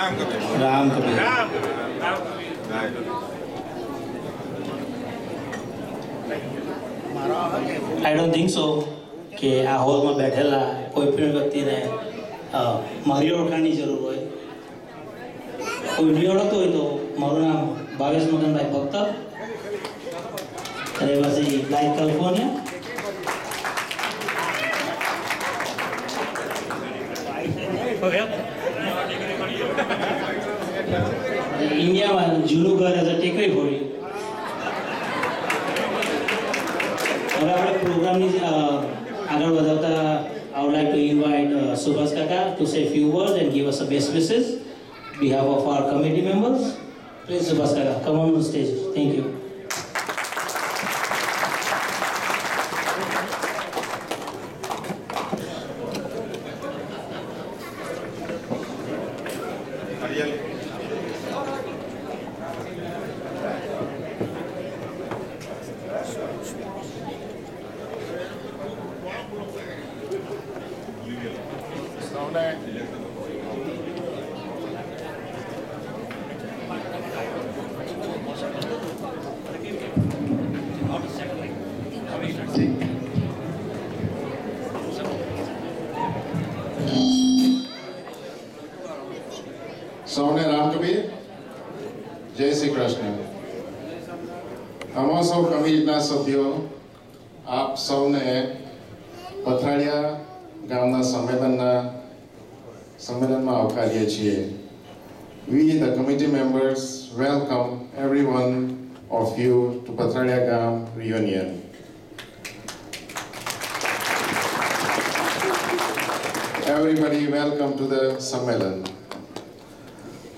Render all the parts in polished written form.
Ram Kabir Ram Kabir I don't think so કે આ હોલમાં બેઠેલા કોઈ પણ વ્યક્તિને મારી ઓળખાણની જરૂર હોય. કોઈ નહીં ઓળખતો હોય તો મારું નામ ભાવેશ મગનભાઈ ભક્ત, રહેવાસી લાઈક કેલિફોર્નિયા. ઇન્ડિયામાં જૂનું ઘર એઝ અ ટેકરી ફોડી. હવે આપણે પ્રોગ્રામની આગળ વધારતા I would like to invite Subhas Kaka to say a few words and give us a best wishes on behalf of our committee members. Please, Subhas Kaka, come on the stage. Thank you. સૌને રામ કબીર, જય શ્રી કૃષ્ણ. અમારા સૌ કમિટીના સભ્યો આપ સૌને પથરાડિયા ગામના સંમેલનમાં આવકારીએ છીએ. We the committee members welcome every one of you to Pathradia Gam reunion. Everybody welcome to the सम्मेलन.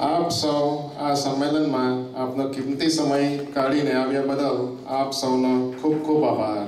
આપ સૌ આ સંમેલનમાં આપનો કિંમતી સમય કાઢીને આવ્યા બદલ આપ સૌનો ખૂબ ખૂબ આભાર.